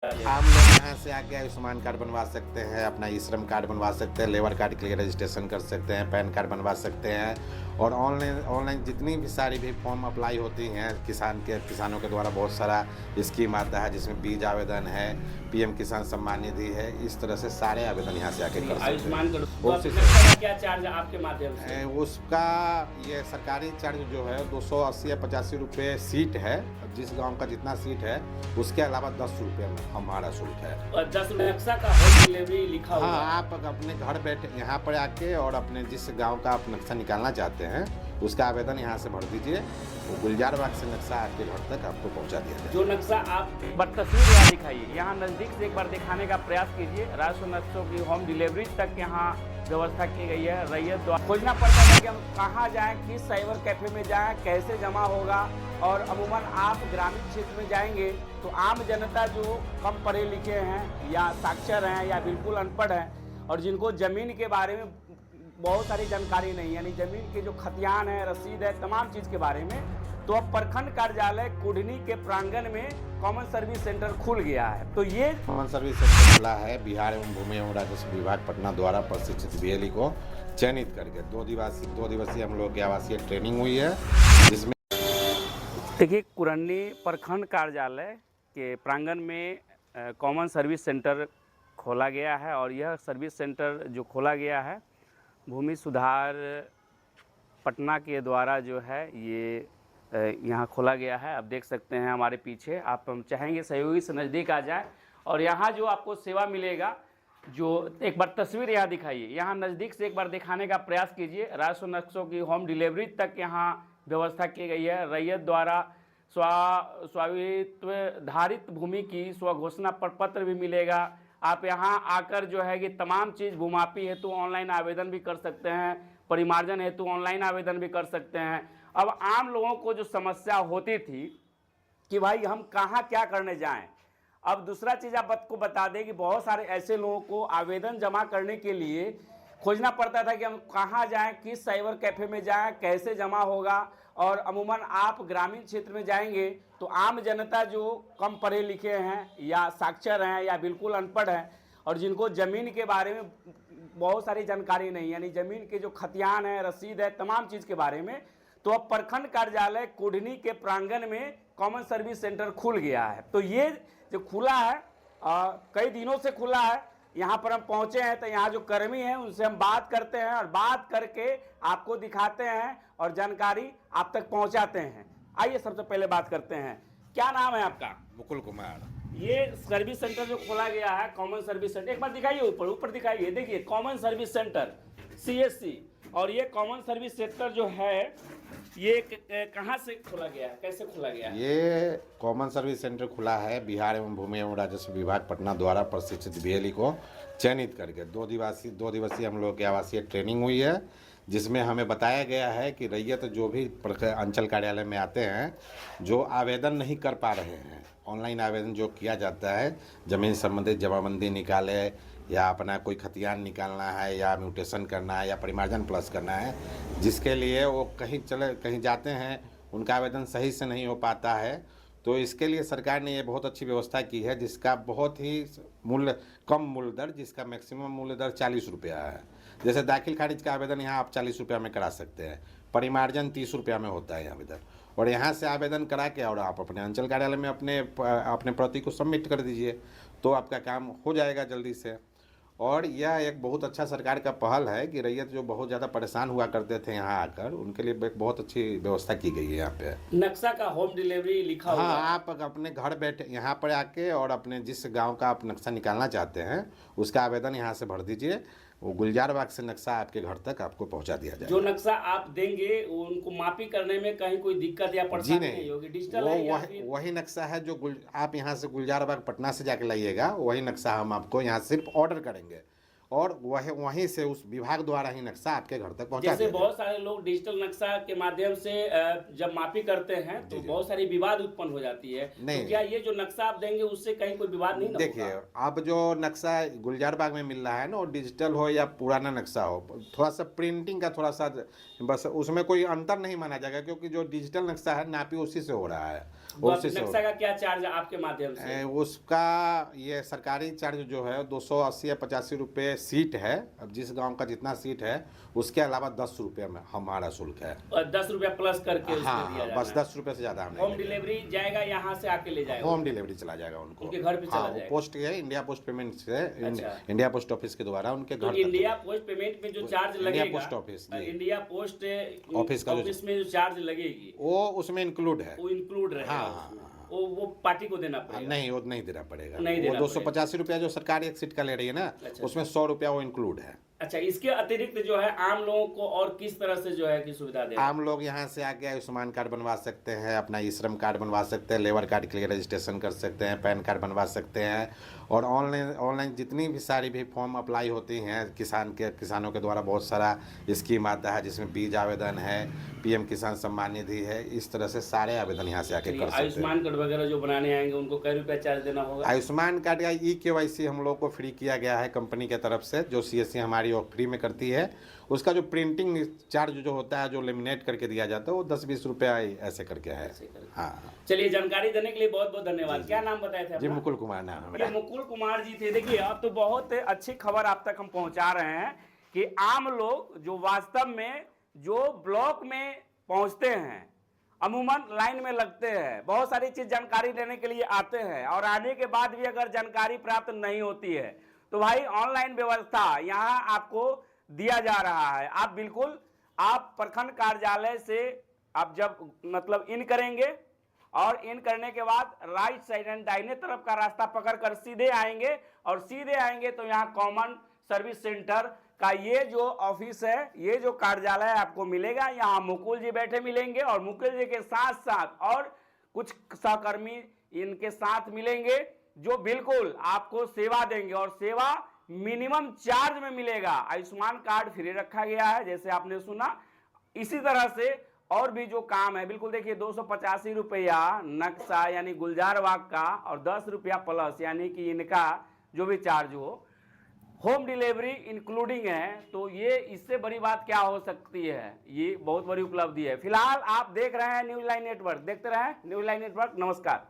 आप लोग यहाँ से आके आयुष्मान कार्ड बनवा सकते हैं, अपना ई श्रम कार्ड बनवा सकते हैं, लेबर कार्ड के लिए रजिस्ट्रेशन कर सकते हैं, पैन कार्ड बनवा सकते हैं। और ऑनलाइन ऑनलाइन जितनी भी सारी भी फॉर्म अप्लाई होती हैं किसानों के द्वारा बहुत सारा स्कीम आता है, जिसमें बीज आवेदन है, पीएम किसान सम्मान निधि है। इस तरह से सारे आवेदन यहाँ से आके कर सकते हैं। आयुष्मान कार्ड वो तो उसी नक्शा का क्या चार्ज है आपके माध्यम से? उसका ये सरकारी चार्ज जो है 280 या 85 रुपये सीट है। जिस गांव का जितना सीट है उसके अलावा 10 रुपये में हमारा शुल्क है। और 10 नक्शा का होम डिलीवरी लिखा हुआ हाँ, है। आप अपने घर बैठे यहाँ पर आके और अपने जिस गांव का आप नक्शा निकालना चाहते हैं उसका आवेदन यहाँ से भर दीजिए। वो गुलजार बाग से नक्शा आपके घर तक आपको पहुँचा दिया जाएगा। जो नक्शा आप तस्वीर यहाँ दिखाइए, यहाँ नज़दीक से एक बार दिखाने का प्रयास कीजिए। राष्ट्र नक्शों की होम डिलीवरी तक यहाँ व्यवस्था की गई है। रैयत द्वारा खोजना पड़ता है कि हम कहाँ जाएं, किस साइबर कैफे में जाएं, कैसे जमा होगा। और अमूमन आप ग्रामीण क्षेत्र में जाएंगे तो आम जनता जो कम पढ़े लिखे हैं या साक्षर हैं या बिल्कुल अनपढ़ हैं और जिनको ज़मीन के बारे में बहुत सारी जानकारी नहीं, यानी ज़मीन के जो खतियान है, रसीद है, तमाम चीज़ के बारे में, तो अब प्रखंड कार्यालय कुढ़नी के प्रांगण में कॉमन सर्विस सेंटर खुल गया है। तो ये कॉमन सर्विस सेंटर खुला है बिहार एवं भूमि एवं राजस्व विभाग पटना द्वारा प्रशिक्षित बीएलई को चयनित करके 2 दिवसीय हम लोग की आवासीय ट्रेनिंग हुई है, जिसमें देखिए कुरनी प्रखंड कार्यालय के प्रांगण में कॉमन सर्विस सेंटर खोला गया है। और यह सर्विस सेंटर जो खोला गया है भूमि सुधार पटना के द्वारा जो है ये यहाँ खोला गया है। आप देख सकते हैं हमारे पीछे। आप हम चाहेंगे सहयोगी से नज़दीक आ जाए और यहाँ जो आपको सेवा मिलेगा, जो एक बार तस्वीर यहाँ दिखाइए, यहाँ नज़दीक से एक बार दिखाने का प्रयास कीजिए। राष्ट्र नक्शों की होम डिलीवरी तक यहाँ व्यवस्था की गई है। रैयत द्वारा स्वामित्व धारित भूमि की स्वघोषणा पत्र भी मिलेगा। आप यहाँ आकर जो है कि तमाम चीज़ भूमापी हेतु ऑनलाइन आवेदन भी कर सकते हैं, परिमार्जन हेतु ऑनलाइन आवेदन भी कर सकते हैं। अब आम लोगों को जो समस्या होती थी कि भाई हम कहाँ क्या करने जाएं, अब दूसरा चीज़ आपको बता दें कि बहुत सारे ऐसे लोगों को आवेदन जमा करने के लिए खोजना पड़ता था कि हम कहाँ जाएं, किस साइबर कैफे में जाएं, कैसे जमा होगा। और अमूमन आप ग्रामीण क्षेत्र में जाएंगे तो आम जनता जो कम पढ़े लिखे हैं या साक्षर हैं या बिल्कुल अनपढ़ हैं और जिनको ज़मीन के बारे में बहुत सारी जानकारी नहीं, यानी ज़मीन के जो खतियान है, रसीद है, तमाम चीज़ के बारे में, तो अब प्रखंड कार्यालय कुढ़नी के प्रांगण में कॉमन सर्विस सेंटर खुल गया है। तो ये जो खुला है कई दिनों से खुला है। यहाँ पर हम पहुँचे हैं तो यहाँ जो कर्मी हैं उनसे हम बात करते हैं और बात करके आपको दिखाते हैं और जानकारी आप तक पहुँचाते हैं। आइए सबसे पहले बात करते हैं, क्या नाम है आपका? मुकुल कुमार। ये सर्विस सेंटर जो खोला गया है कॉमन सर्विस सेंटर, एक बार दिखाइए, ऊपर ऊपर दिखाइए, देखिए कॉमन सर्विस सेंटर CSC। और ये कॉमन सर्विस सेंटर जो है ये कहाँ से खोला गया है, कैसे खोला गया है? ये कॉमन सर्विस सेंटर खुला है बिहार एवं भूमि एवं राजस्व विभाग पटना द्वारा प्रशिक्षित बीएलई को चयनित करके 2 दिवसीय हम लोग की आवासीय ट्रेनिंग हुई है, जिसमें हमें बताया गया है कि रैयत जो भी अंचल कार्यालय में आते हैं, जो आवेदन नहीं कर पा रहे हैं, ऑनलाइन आवेदन जो किया जाता है, ज़मीन संबंधित जमाबंदी निकाले या अपना कोई खतियान निकालना है या म्यूटेशन करना है या परिमार्जन प्लस करना है, जिसके लिए वो कहीं जाते हैं, उनका आवेदन सही से नहीं हो पाता है। तो इसके लिए सरकार ने ये बहुत अच्छी व्यवस्था की है, जिसका बहुत ही कम मूल्य दर, जिसका मैक्सिमम मूल्य दर 40 रुपया है। जैसे दाखिल खारिज का आवेदन यहाँ आप 40 रुपया में करा सकते हैं, परिमार्जन 30 रुपया में होता है आवेदन। और यहाँ से आवेदन करा के और आप अपने अंचल कार्यालय में अपने प्रति को सबमिट कर दीजिए, तो आपका काम हो जाएगा जल्दी से। और यह एक बहुत अच्छा सरकार का पहल है कि रैयत जो बहुत ज़्यादा परेशान हुआ करते थे यहाँ आकर, उनके लिए एक बहुत अच्छी व्यवस्था की गई है यहाँ पे। नक्शा का होम डिलीवरी लिखा हुआ है। हाँ, आप अपने घर बैठे यहाँ पर आके और अपने जिस गांव का आप नक्शा निकालना चाहते हैं उसका आवेदन यहाँ से भर दीजिए। वो गुलजार बाग से नक्शा आपके घर तक आपको पहुँचा दिया जाएगा। जो नक्शा आप देंगे उनको मापी करने में कहीं कोई दिक्कत या जी परेशानी नहीं, नहीं होगी? डिजिटल वो है या फिर वही नक्शा है जो आप यहाँ से गुलजार बाग पटना से जाके लाइएगा, वही नक्शा हम आपको यहाँ सिर्फ ऑर्डर करेंगे और वह वहीं से उस विभाग द्वारा ही नक्शा आपके घर तक पहुंचा जैसे दिया बहुत सारे लोग डिजिटल नक्शा के माध्यम से जब मापी करते हैं तो बहुत सारी विवाद उत्पन्न हो जाती है। नहीं। तो क्या ये जो नक्शा आप देंगे उससे कहीं कोई विवाद नहीं ना देखिए होगा? अब जो नक्शा गुलजार बाग में मिल रहा है ना, वो डिजिटल हो या पुराना नक्शा हो, थोड़ा सा प्रिंटिंग का थोड़ा सा बस उसमें कोई अंतर नहीं माना जाएगा, क्योंकि जो डिजिटल नक्शा है नापी उसी से हो रहा है, तो उसी से नक्शा का क्या चार्ज है आपके माध्यम से? उसका ये सरकारी चार्ज जो है 280 या 85 रुपये सीट है। अब जिस गांव का जितना सीट है उसके अलावा 10 रुपये में हमारा शुल्क है। और 10 रुपया प्लस करके उसमें हाँ दिया हाँ, जाना बस है। 10 रुपये से ज़्यादा हम नहीं होम लेंगे। डिलीवरी जाएगा, यहाँ से आके ले जाएगा? होम डिलीवरी चला जाएगा उनको, उनके घर पे चला हाँ, जाएगा? पोस्ट है इंडिया पोस्ट पेमेंट से, अच्छा। इंडिया पोस्ट ऑफिस के द्वारा उनके तो घर तक। इंडिया पोस्ट पेमेंट में जो चार्ज इंडिया लगेगा, पोस्ट ऑफिस, जी। इंडिया पोस्ट ऑफिस का जो- ऑफिस में जो चार्ज लगेगी वो उसमें इंक्लूड है। वो इंक्लूड रहेगा हाँ, उसमें। हाँ, वो पार्टी को देना पड़ेगा? नहीं, वो नहीं देना पड़ेगा। नहीं वो देना 285 रुपया जो सरकार एक सीट का ले रही है ना, अच्छा। उसमें 100 रुपया वो इंक्लूड है। अच्छा, इसके अतिरिक्त जो है आम लोगों को और किस तरह से जो है कि सुविधा देगा? आम लोग यहाँ से आके आयुष्मान कार्ड बनवा सकते हैं, अपना ई श्रम कार्ड बनवा सकते हैं, लेबर कार्ड के लिए रजिस्ट्रेशन कर सकते हैं, पैन कार्ड बनवा सकते हैं, और ऑनलाइन जितनी भी सारी भी फॉर्म अप्लाई होती हैं किसानों के द्वारा बहुत सारा स्कीम आता है, जिसमें बीज आवेदन है, पीएम किसान सम्मान निधि है, इस तरह से सारे आवेदन यहाँ से आके कर सकते हैं। आयुष्मान कार्ड वगैरह जो बनाने आएंगे उनको कै रुपया चार्ज देना होगा? आयुष्मान कार्ड का KYC हम लोग को फ्री किया गया है कंपनी के तरफ से, जो CSC हमारी वो फ्री में करती है। उसका जो प्रिंटिंग चार्ज जो होता है, जो लेमिनेट करके दिया जाता है, वो 10-20 रुपया ऐसे करके है। हाँ, चलिए, जानकारी देने के लिए बहुत बहुत धन्यवाद। क्या नाम बताए थे जी? अपना? मुकुल कुमार नाम है ये मेरा। मुकुल कुमार जी थे। देखिए, अब तो बहुत अच्छी खबर आप तक हम पहुंचा रहे हैं कि आम लोग जो वास्तव में जो ब्लॉक में पहुंचते हैं, अमूमन लाइन में लगते हैं, बहुत सारी चीज जानकारी लेने के लिए आते हैं, और आने के बाद भी अगर जानकारी प्राप्त नहीं होती है तो भाई ऑनलाइन व्यवस्था यहाँ आपको दिया जा रहा है। आप बिल्कुल आप प्रखंड कार्यालय से आप जब मतलब इन करेंगे, और इन करने के बाद राइट साइड एंड दाहिने तरफ का रास्ता पकड़कर सीधे आएंगे, और सीधे आएंगे तो यहाँ कॉमन सर्विस सेंटर का ये जो ऑफिस है, ये जो कार्यालय आपको मिलेगा, यहाँ मुकुल जी बैठे मिलेंगे, और मुकुल जी के साथ साथ और कुछ सहकर्मी इनके साथ मिलेंगे, जो बिल्कुल आपको सेवा देंगे, और सेवा मिनिमम चार्ज में मिलेगा। आयुष्मान कार्ड फ्री रखा गया है जैसे आपने सुना। इसी तरह से और भी जो काम है, बिल्कुल देखिए 285 रुपया नक्शा यानी गुलजार बाग का, और 10 रुपया प्लस यानी कि इनका जो भी चार्ज हो, होम डिलीवरी इंक्लूडिंग है। तो ये इससे बड़ी बात क्या हो सकती है? ये बहुत बड़ी उपलब्धि है। फिलहाल आप देख रहे हैं न्यूज लाइन नेटवर्क, देखते रहें न्यूज लाइन नेटवर्क। नमस्कार।